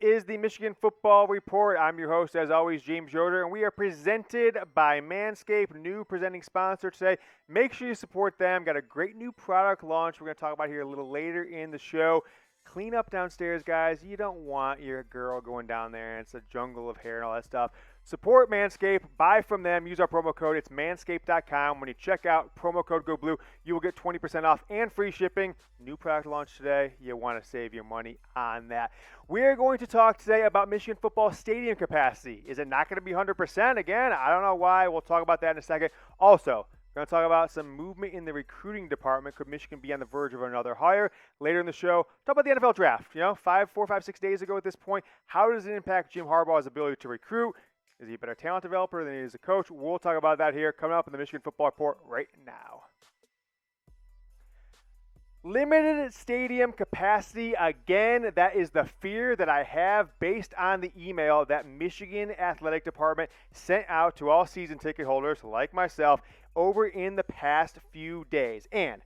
is the Michigan Football Report. I'm your host, as always, James Yoder, and we are presented by Manscaped, new presenting sponsor today. Make sure you support them. Got a great new product launch we're going to talk about here a little later in the show. Clean up downstairs, guys. You don't want your girl going down there, and it's a jungle of hair and all that stuff. Support Manscaped. Buy from them. Use our promo code. It's manscaped.com. When you check out, promo code GOBLUE, you will get 20% off and free shipping. New product launch today. You want to save your money on that. We are going to talk today about Michigan football stadium capacity. Is it not going to be 100%? Again, I don't know why. We'll talk about that in a second. Also, we're going to talk about some movement in the recruiting department. Could Michigan be on the verge of another hire? Later in the show, talk about the NFL draft. 4, 5, 6 days ago at this point. How does it impact Jim Harbaugh's ability to recruit? Is he a better talent developer than he is a coach? We'll talk about that here coming up in the Michigan Football Report right now. Limited stadium capacity. Again, that is the fear that I have based on the email that Michigan Athletic Department sent out to all season ticket holders like myself over in the past few days. And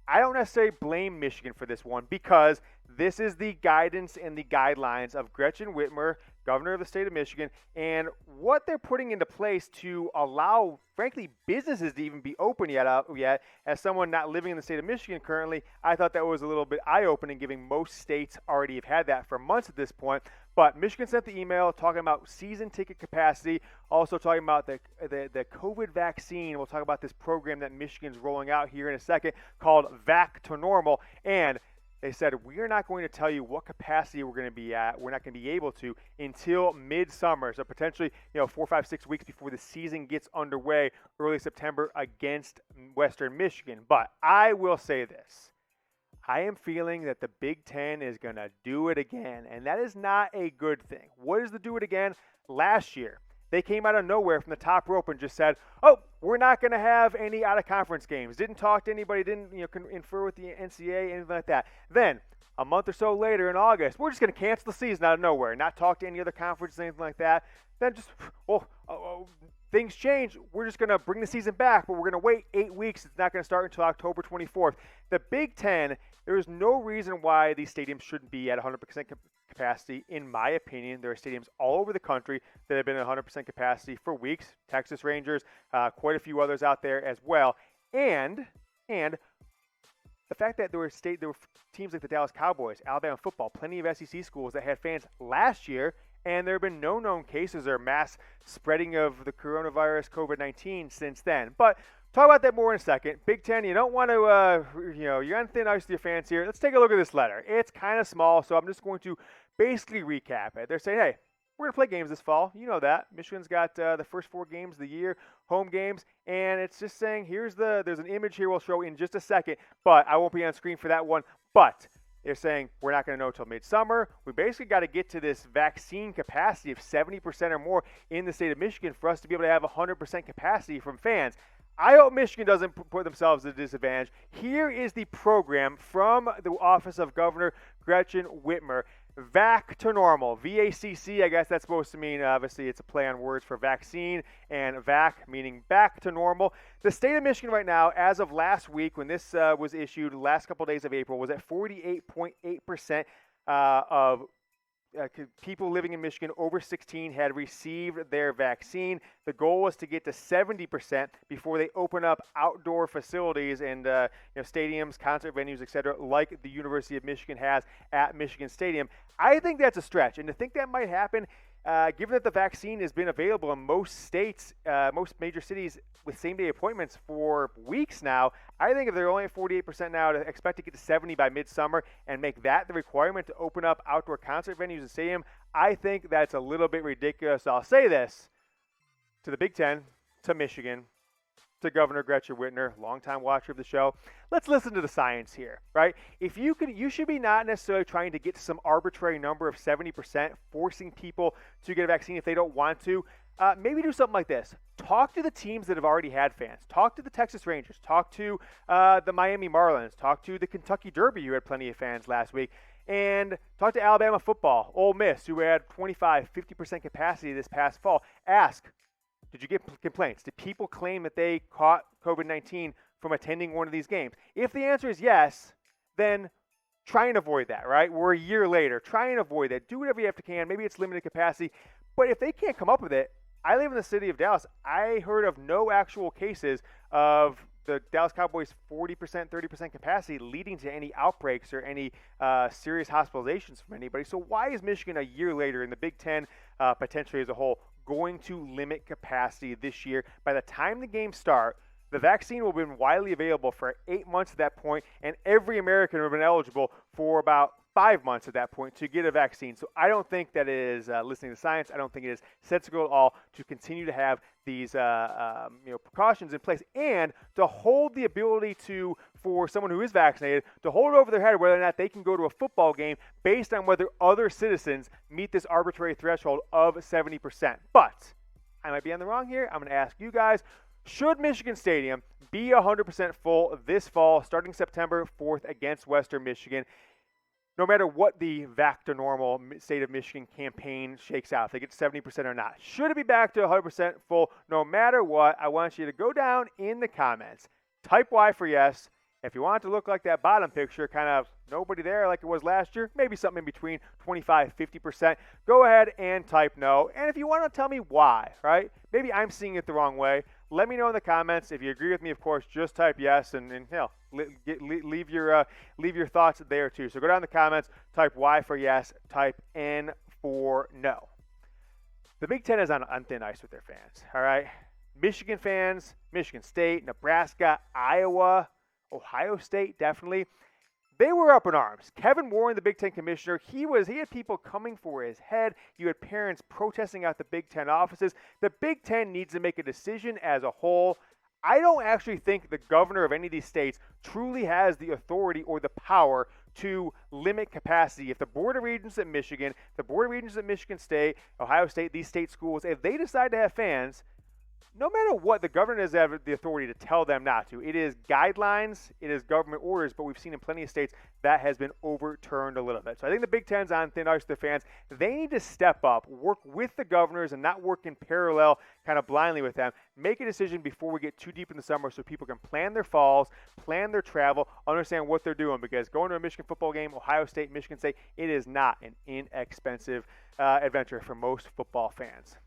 I don't necessarily blame Michigan for this one because this is the guidance and the guidelines of Gretchen Whitmer, governor of the state of Michigan, and what they're putting into place to allow, frankly, businesses to even be open yet. As someone not living in the state of Michigan currently, I thought that was a little bit eye-opening, given most states already have had that for months at this point. But Michigan sent the email talking about season ticket capacity, also talking about the COVID vaccine. We'll talk about this program that Michigan's rolling out here in a second called Vacc To Normal. And they said, we are not going to tell you what capacity we're going to be at. We're not going to be able to until midsummer. So potentially, 4, 5, 6 weeks before the season gets underway, early September against Western Michigan. But I will say this. I am feeling that the Big Ten is going to do it again, and that is not a good thing. What is the do it again? Last year, they came out of nowhere from the top rope and just said, we're not going to have any out-of-conference games. Didn't talk to anybody, didn't confer with the NCAA, anything like that. Then, a month or so later in August, we're just going to cancel the season out of nowhere, not talk to any other conferences, anything like that. Then just, things change. We're just going to bring the season back, but we're going to wait 8 weeks. It's not going to start until October 24th. The Big Ten, there is no reason why these stadiums shouldn't be at 100% capacity. In my opinion, there are stadiums all over the country that have been at 100% capacity for weeks. Texas Rangers, quite a few others out there as well. And the fact that there were teams like the Dallas Cowboys, Alabama football, plenty of SEC schools that had fans last year, and there have been no known cases or mass spreading of the coronavirus COVID-19 since then. But talk about that more in a second. Big Ten, you don't want to, you're on thin ice with your fans here. Let's take a look at this letter. It's kind of small, so I'm just going to basically recap it. They're saying, hey, we're going to play games this fall. You know that. Michigan's got the first 4 games of the year, home games, and it's just saying there's an image here we'll show in just a second, but I won't be on screen for that one. But they're saying we're not going to know until midsummer. We basically got to get to this vaccine capacity of 70% or more in the state of Michigan for us to be able to have 100% capacity from fans. I hope Michigan doesn't put themselves at a disadvantage. Here is the program from the office of Governor Gretchen Whitmer. Vacc To Normal, VACC, I guess that's supposed to mean, obviously, it's a play on words for vaccine, and VAC meaning back to normal. The state of Michigan right now, as of last week, when this was issued, the last couple of days of April, was at 48.8% of people living in Michigan over 16 had received their vaccine. The goal was to get to 70% before they open up outdoor facilities and stadiums, concert venues, etc., like the University of Michigan has at Michigan Stadium. I think that's a stretch, and to think that might happen, given that the vaccine has been available in most states, most major cities with same-day appointments for weeks now, I think if they're only at 48% now, to expect to get to 70 by midsummer and make that the requirement to open up outdoor concert venues and stadium, I think that's a little bit ridiculous. So I'll say this to the Big Ten, to Michigan, to Governor Gretchen Whitmer, longtime watcher of the show. Let's listen to the science here, right? If you should be not necessarily trying to get to some arbitrary number of 70%, forcing people to get a vaccine if they don't want to. Maybe do something like this. Talk to the teams that have already had fans. Talk to the Texas Rangers. Talk to the Miami Marlins. Talk to the Kentucky Derby, who had plenty of fans last week. And talk to Alabama football, Ole Miss, who had 25, 50% capacity this past fall. Ask, did you get complaints? Did people claim that they caught COVID-19 from attending one of these games? If the answer is yes, then try and avoid that, right? We're a year later. Try and avoid that. Do whatever you have to can. Maybe it's limited capacity. But if they can't come up with it, I live in the city of Dallas. I heard of no actual cases of the Dallas Cowboys' 40%, 30% capacity leading to any outbreaks or any serious hospitalizations from anybody. So why is Michigan a year later in the Big Ten, potentially as a whole, going to limit capacity this year? By the time the games start, the vaccine will have been widely available for 8 months at that point, and every American would have been eligible for about 5 months at that point to get a vaccine. So I don't think that it is listening to science. I don't think it is sensible at all to continue to have these precautions in place and to hold the ability for someone who is vaccinated to hold it over their head whether or not they can go to a football game based on whether other citizens meet this arbitrary threshold of 70%. But I might be on the wrong here. I'm going to ask you guys, should Michigan Stadium be 100% full this fall, starting September 4th against Western Michigan, no matter what the Vacc To Normal State of Michigan campaign shakes out, if they get 70% or not? Should it be back to 100% full no matter what? I want you to go down in the comments. Type Y for yes. If you want it to look like that bottom picture, kind of nobody there like it was last year, maybe something in between 25, 50%, go ahead and type no. And if you want to tell me why, right? Maybe I'm seeing it the wrong way. Let me know in the comments. If you agree with me, of course, just type yes and leave your thoughts there too. So go down in the comments, type Y for yes, type N for no. The Big Ten is on thin ice with their fans, all right? Michigan fans, Michigan State, Nebraska, Iowa, Ohio State, definitely. They were up in arms. Kevin Warren, the Big Ten commissioner, he had people coming for his head. You had parents protesting out the Big Ten offices. The Big Ten needs to make a decision as a whole. I don't actually think the governor of any of these states truly has the authority or the power to limit capacity. If the Board of Regents at Michigan, the Board of Regents at Michigan State, Ohio State, these state schools, if they decide to have fans, no matter what, the governor doesn't have the authority to tell them not to. It is guidelines, it is government orders, but we've seen in plenty of states that has been overturned a little bit. So I think the Big Ten's on thin ice with the fans. They need to step up, work with the governors and not work in parallel kind of blindly with them. Make a decision before we get too deep in the summer so people can plan their falls, plan their travel, understand what they're doing, because going to a Michigan football game, Ohio State, Michigan State, it is not an inexpensive adventure for most football fans.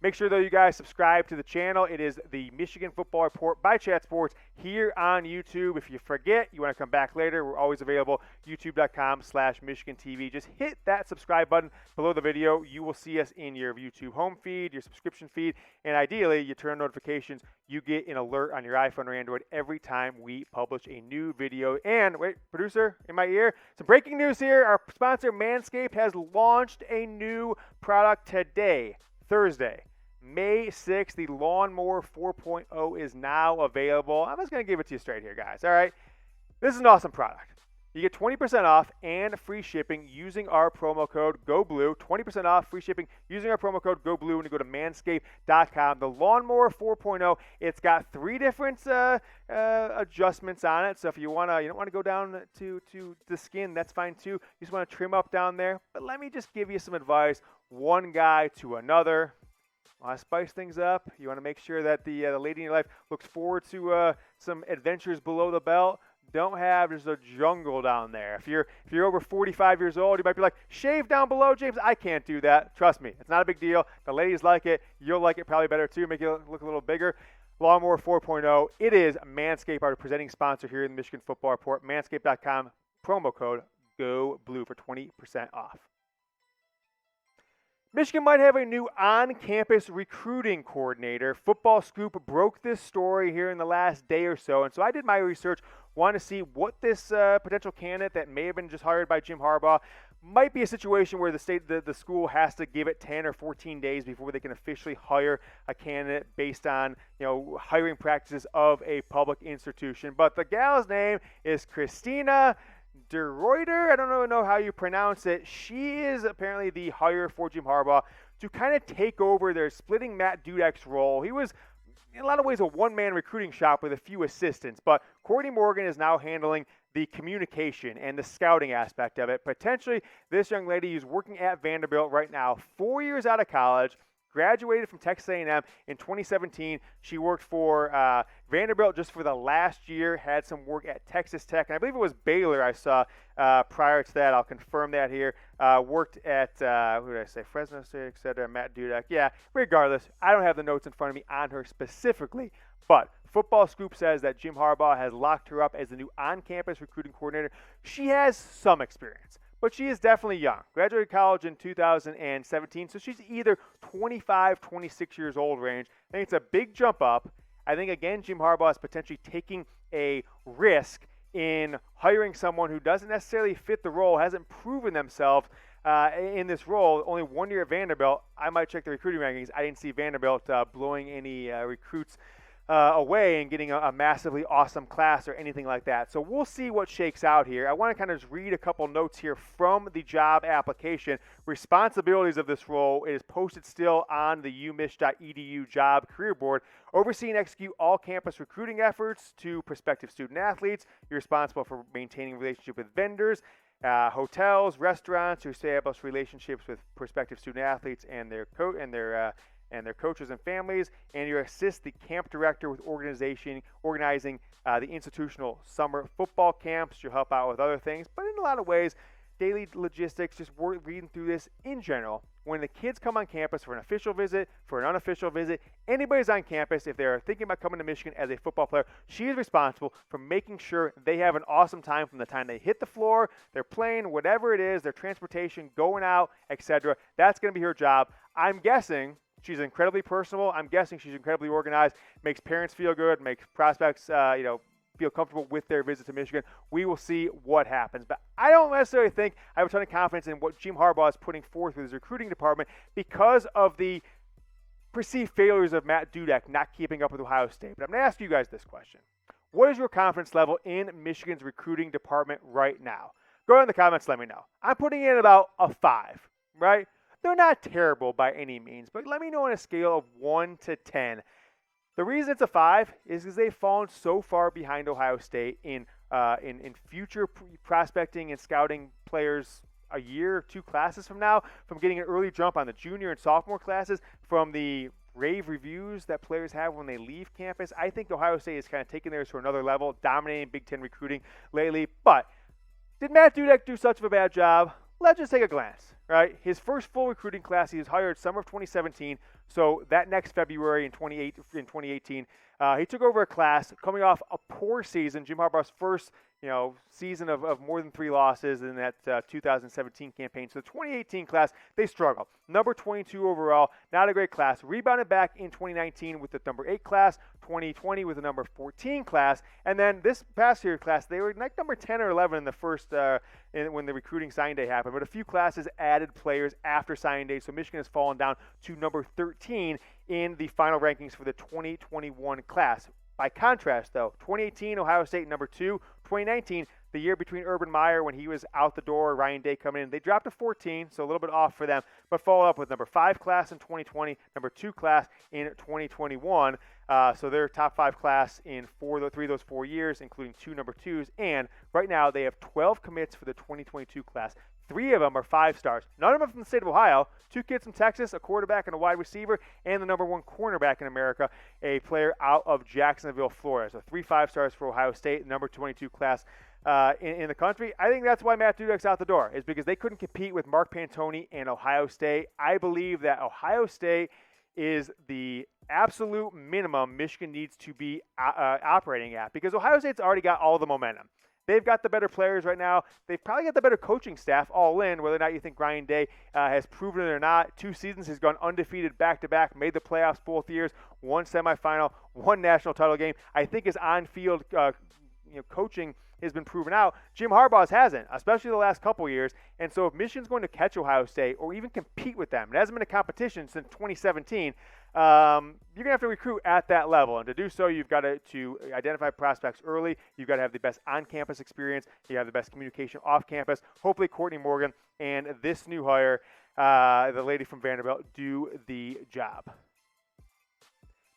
Make sure, though, you guys subscribe to the channel. It is the Michigan Football Report by Chat Sports here on YouTube. If you forget, you want to come back later, we're always available, youtube.com/MichiganTV. Just hit that subscribe button below the video. You will see us in your YouTube home feed, your subscription feed, and ideally, you turn on notifications. You get an alert on your iPhone or Android every time we publish a new video. And, wait, producer, in my ear, some breaking news here. Our sponsor, Manscaped, has launched a new product today, Thursday, May 6th, the Lawnmower 4.0 is now available. I'm just going to give it to you straight here, guys. All right? This is an awesome product. You get 20% off and free shipping using our promo code GOBLUE. 20% off, free shipping using our promo code GOBLUE when you go to manscaped.com. The Lawnmower 4.0, it's got 3 different adjustments on it. So if you don't want to go down to the skin, that's fine too. You just want to trim up down there. But let me just give you some advice, one guy to another. Want to spice things up? You want to make sure that the lady in your life looks forward to some adventures below the belt? Don't have just a jungle down there. If you're over 45 years old, you might be like, shave down below, James. I can't do that. Trust me, it's not a big deal. The ladies like it. You'll like it probably better too. Make it look a little bigger. Lawnmower 4.0. It is Manscaped, our presenting sponsor here in the Michigan Football Report. Manscaped.com, promo code GOBLUE for 20% off. Michigan might have a new on-campus recruiting coordinator. Football Scoop broke this story here in the last day or so, and so I did my research, wanted to see what this potential candidate that may have been just hired by Jim Harbaugh might be a situation where the school has to give it 10 or 14 days before they can officially hire a candidate based on hiring practices of a public institution. But the gal's name is Christina DeRuyter. I don't really know how you pronounce it. She is apparently the hire for Jim Harbaugh to kind of take over their splitting Matt Dudek's role. He was, in a lot of ways, a one-man recruiting shop with a few assistants, but Courtney Morgan is now handling the communication and the scouting aspect of it. Potentially, this young lady is working at Vanderbilt right now, 4 years out of college, graduated from Texas A&M in 2017. She worked for Vanderbilt just for the last year, had some work at Texas Tech, and I believe it was Baylor I saw prior to that. I'll confirm that here. Worked at, who did I say, Fresno State, etc., Matt Dudek. Yeah, regardless, I don't have the notes in front of me on her specifically, but Football Scoop says that Jim Harbaugh has locked her up as the new on-campus recruiting coordinator. She has some experience, but she is definitely young. Graduated college in 2017, so she's either 25, 26 years old range. I think it's a big jump up. I think, again, Jim Harbaugh is potentially taking a risk in hiring someone who doesn't necessarily fit the role, hasn't proven themselves in this role. Only 1 year at Vanderbilt. I might check the recruiting rankings. I didn't see Vanderbilt blowing any recruits away and getting a massively awesome class or anything like that. So we'll see what shakes out here. I want to kind of just read a couple notes here from the job application. Responsibilities of this role is posted still on the umich.edu job career board. Oversee and execute all campus recruiting efforts to prospective student athletes. You're responsible for maintaining relationship with vendors, hotels, restaurants to establish relationships with prospective student athletes and their coaches and families, and you assist the camp director with organizing the institutional summer football camps. You'll help out with other things, but in a lot of ways, daily logistics, just reading through this in general. When the kids come on campus for an official visit, for an unofficial visit, anybody's on campus, if they're thinking about coming to Michigan as a football player, she is responsible for making sure they have an awesome time from the time they hit the floor, they're playing, whatever it is, their transportation, going out, etc. That's going to be her job. I'm guessing she's incredibly personable. I'm guessing she's incredibly organized, makes parents feel good, makes prospects, feel comfortable with their visit to Michigan. We will see what happens. But I don't necessarily think I have a ton of confidence in what Jim Harbaugh is putting forth with his recruiting department because of the perceived failures of Matt Dudek not keeping up with Ohio State. But I'm going to ask you guys this question. What is your confidence level in Michigan's recruiting department right now? Go in the comments, let me know. I'm putting in about a 5, right? They're not terrible by any means, but let me know on a scale of 1 to 10. The reason it's a 5 is because they've fallen so far behind Ohio State in future prospecting and scouting players a year or 2 classes from now, from getting an early jump on the junior and sophomore classes, from the rave reviews that players have when they leave campus. I think Ohio State is kind of taking theirs to another level, dominating Big Ten recruiting lately. But did Matt Dudek do such a bad job? Let's just take a glance, right? His first full recruiting class, he was hired summer of 2017, so that next February in 2018, he took over a class coming off a poor season, Jim Harbaugh's first season of more than 3 losses in that 2017 campaign. So the 2018 class, they struggled. Number 22 overall, not a great class. Rebounded back in 2019 with the number 8 class, 2020 with the number 14 class, and then this past year class, they were like number 10 or 11 in the first when the recruiting signing day happened. But a few classes added players after signing day, so Michigan has fallen down to number 13 in the final rankings for the 2021 class. By contrast, though, 2018, Ohio State number 2. 2019, the year between Urban Meyer when he was out the door, Ryan Day coming in, they dropped to 14, so a little bit off for them, but followed up with number 5 class in 2020, number 2 class in 2021. So they're top 5 class in 3 of those 4 years, including 2 number 2s, and right now they have 12 commits for the 2022 class. 3 of them are 5 stars. None of them are from the state of Ohio. 2 kids from Texas, a quarterback and a wide receiver, and the number 1 cornerback in America, a player out of Jacksonville, Florida. So 3 5 stars for Ohio State, number 22 class in the country. I think that's why Matt Dudek's out the door, is because they couldn't compete with Mark Pantoni and Ohio State. I believe that Ohio State is the absolute minimum Michigan needs to be operating at, because Ohio State's already got all the momentum. They've got the better players right now. They've probably got the better coaching staff all in, whether or not you think Ryan Day has proven it or not. 2 seasons, he's gone undefeated back-to-back, made the playoffs both years, 1 semifinal, 1 national title game. I think his on-field coaching has been proven out. Jim Harbaugh's hasn't, especially the last couple years. And so if Michigan's going to catch Ohio State or even compete with them, it hasn't been a competition since 2017, you're going to have to recruit at that level. And to do so, you've got to identify prospects early. You've got to have the best on-campus experience. You have the best communication off-campus. Hopefully Courtney Morgan and this new hire, the lady from Vanderbilt, do the job.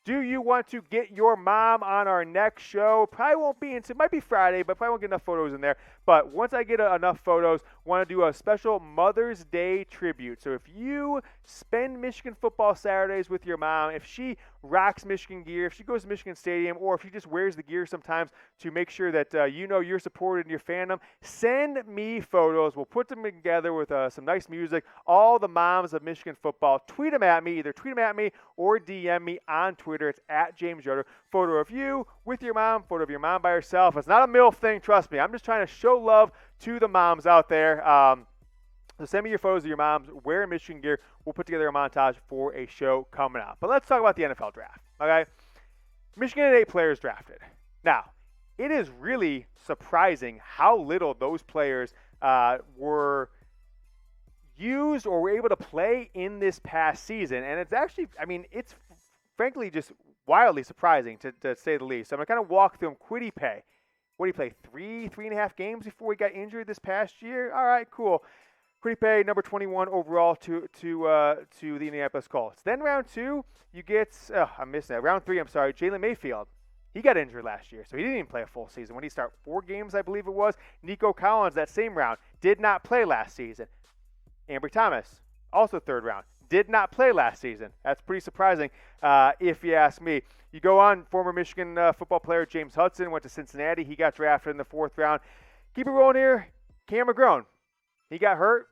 Do you want to get your mom on our next show? Probably won't be until, might be Friday, but probably won't get enough photos in there. But once I get enough photos, want to do a special Mother's Day tribute. So if you spend Michigan football Saturdays with your mom, if she rocks Michigan gear, if she goes to Michigan Stadium, or if she just wears the gear sometimes to make sure that you know you're supported in your fandom, send me photos. We'll put them together with some nice music. All the moms of Michigan football, tweet them at me. Either tweet them at me or DM me on Twitter. It's at James Yoder. Photo of you with your mom, photo of your mom by herself. It's not a MILF thing, trust me. I'm just trying to show love to the moms out there. So send me your photos of your moms wearing Michigan gear. We'll put together a montage for a show coming up. But let's talk about the NFL draft, okay? Michigan had 8 players drafted. Now, it is really surprising how little those players were used or were able to play in this past season. And it's actually, I mean, it's frankly just wildly surprising to say the least. So I'm going to kind of walk through them. Kwity Paye. What did he play? 3.5 games before he got injured this past year? All right, cool. Kwity Paye, number 21 overall to the Indianapolis Colts. Then round 2, you get, I'm missing that. Round 3, I'm sorry, Jalen Mayfield. He got injured last year, so he didn't even play a full season. When he started 4 games, I believe it was. Nico Collins, that same round, did not play last season. Ambry Thomas, also 3rd round, did not play last season. That's pretty surprising, if you ask me. You go on, former Michigan football player James Hudson went to Cincinnati. He got drafted in the 4th round. Keep it rolling here. Cam McGrone. He got hurt,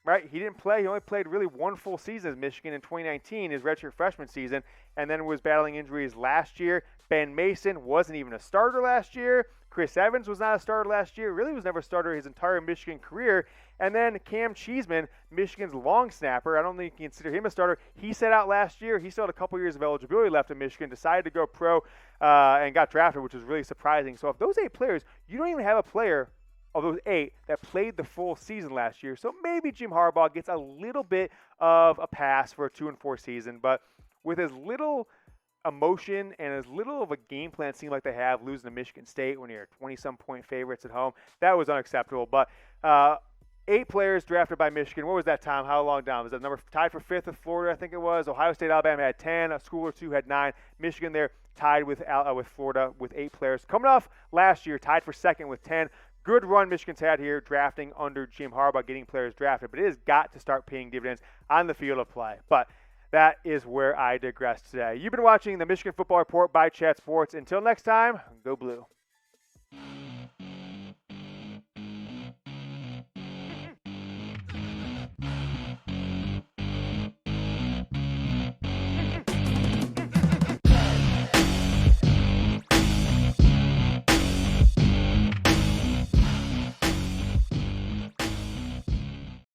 right? He didn't play. He only played really 1 full season as Michigan in 2019, his redshirt freshman season, and then was battling injuries last year. Ben Mason wasn't even a starter last year. Chris Evans was not a starter last year. Really was never a starter his entire Michigan career. And then Cam Cheeseman, Michigan's long snapper, I don't think you can consider him a starter. He sat out last year. He still had a couple years of eligibility left in Michigan, decided to go pro and got drafted, which was really surprising. So of those 8 players, you don't even have a player of those 8 that played the full season last year. So maybe Jim Harbaugh gets a little bit of a pass for a 2-4 season, but with as little emotion and as little of a game plan it seemed like they have losing to Michigan State when you're 20-some point favorites at home, that was unacceptable. But 8 players drafted by Michigan. What was that, Tom? How long down? Was that number tied for 5th with Florida, I think it was? Ohio State, Alabama had 10. A school or 2 had 9. Michigan there tied with Florida with 8 players. Coming off last year, tied for 2nd with 10. Good run Michigan's had here drafting under Jim Harbaugh, getting players drafted. But it has got to start paying dividends on the field of play. But that is where I digress today. You've been watching the Michigan Football Report by Chat Sports. Until next time, go blue.